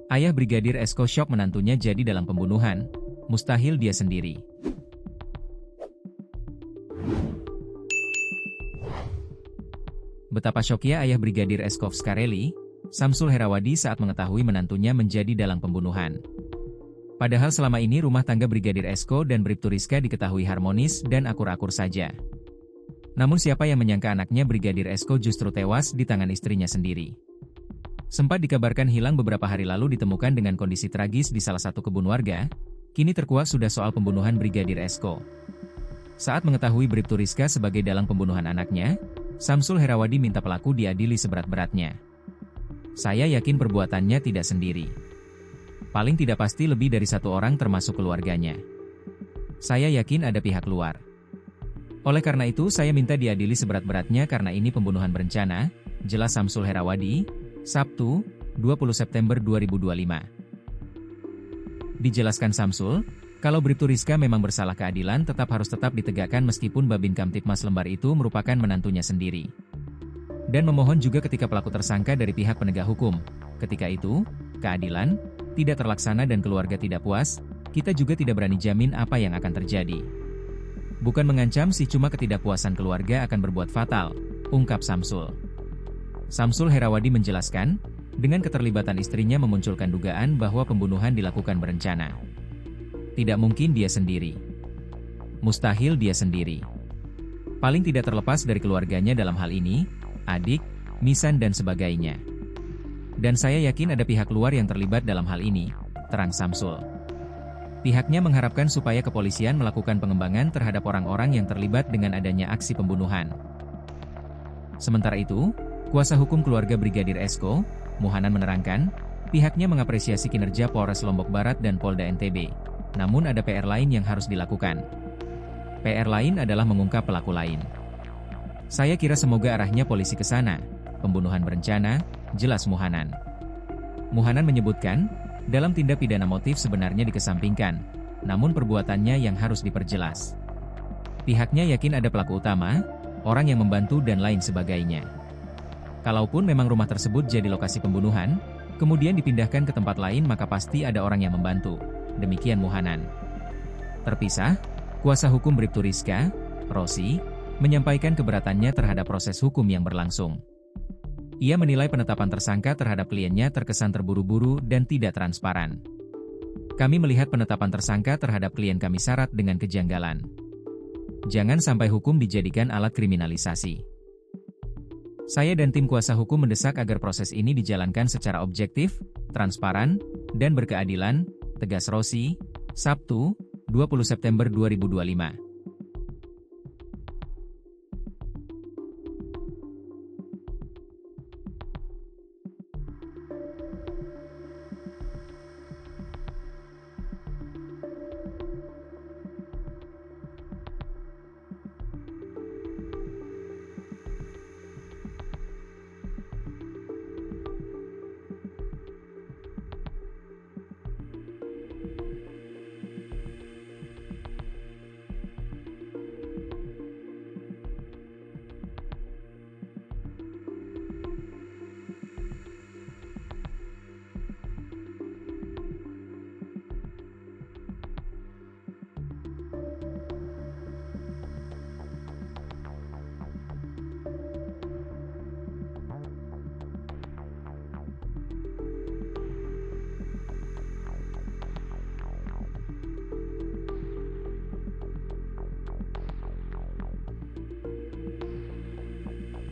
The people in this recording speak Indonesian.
Ayah Brigadir Esko syok menantunya jadi dalam pembunuhan, mustahil dia sendiri. Betapa syoknya ayah Brigadir Esko Vskareli, Samsul Herawadi saat mengetahui menantunya menjadi dalang pembunuhan. Padahal selama ini rumah tangga Brigadir Esko dan Bribtu Rizka diketahui harmonis dan akur-akur saja. Namun siapa yang menyangka anaknya Brigadir Esko justru tewas di tangan istrinya sendiri. Sempat dikabarkan hilang beberapa hari lalu ditemukan dengan kondisi tragis di salah satu kebun warga, kini terkuak sudah soal pembunuhan Brigadir Esko. Saat mengetahui Bribtu Rizka sebagai dalang pembunuhan anaknya, Samsul Herawadi minta pelaku diadili seberat-beratnya. Saya yakin perbuatannya tidak sendiri. Paling tidak pasti lebih dari satu orang termasuk keluarganya. Saya yakin ada pihak luar. Oleh karena itu saya minta diadili seberat-beratnya karena ini pembunuhan berencana, jelas Samsul Herawadi, Sabtu, 20 September 2025. Dijelaskan Samsul, kalau Bribtu Rizka memang bersalah keadilan tetap ditegakkan meskipun Babin Kamtipmas Lembar itu merupakan menantunya sendiri. Dan memohon juga ketika pelaku tersangka dari pihak penegak hukum. Ketika itu, keadilan tidak terlaksana dan keluarga tidak puas, kita juga tidak berani jamin apa yang akan terjadi. Bukan mengancam sih, cuma ketidakpuasan keluarga akan berbuat fatal, ungkap Samsul. Samsul Herawadi menjelaskan, dengan keterlibatan istrinya memunculkan dugaan bahwa pembunuhan dilakukan berencana. Tidak mungkin dia sendiri. Mustahil dia sendiri. Paling tidak terlepas dari keluarganya dalam hal ini, adik, misan dan sebagainya. Dan saya yakin ada pihak luar yang terlibat dalam hal ini, terang Samsul. Pihaknya mengharapkan supaya kepolisian melakukan pengembangan terhadap orang-orang yang terlibat dengan adanya aksi pembunuhan. Sementara itu, kuasa hukum keluarga Brigadir Esko, Muhanan menerangkan, pihaknya mengapresiasi kinerja Polres Lombok Barat dan Polda NTB. Namun ada PR lain yang harus dilakukan. PR lain adalah mengungkap pelaku lain. Saya kira semoga arahnya polisi ke sana. Pembunuhan berencana, jelas Muhanan. Muhanan menyebutkan, dalam tindak pidana motif sebenarnya dikesampingkan, namun perbuatannya yang harus diperjelas. Pihaknya yakin ada pelaku utama, orang yang membantu dan lain sebagainya. Kalaupun memang rumah tersebut jadi lokasi pembunuhan, kemudian dipindahkan ke tempat lain maka pasti ada orang yang membantu. Demikian Muhanan. Terpisah, kuasa hukum Bribtu Rizka, Rosi, menyampaikan keberatannya terhadap proses hukum yang berlangsung. Ia menilai penetapan tersangka terhadap kliennya terkesan terburu-buru dan tidak transparan. Kami melihat penetapan tersangka terhadap klien kami syarat dengan kejanggalan. Jangan sampai hukum dijadikan alat kriminalisasi. Saya dan tim kuasa hukum mendesak agar proses ini dijalankan secara objektif, transparan, dan berkeadilan, tegas Rosi, Sabtu, 20 September 2025.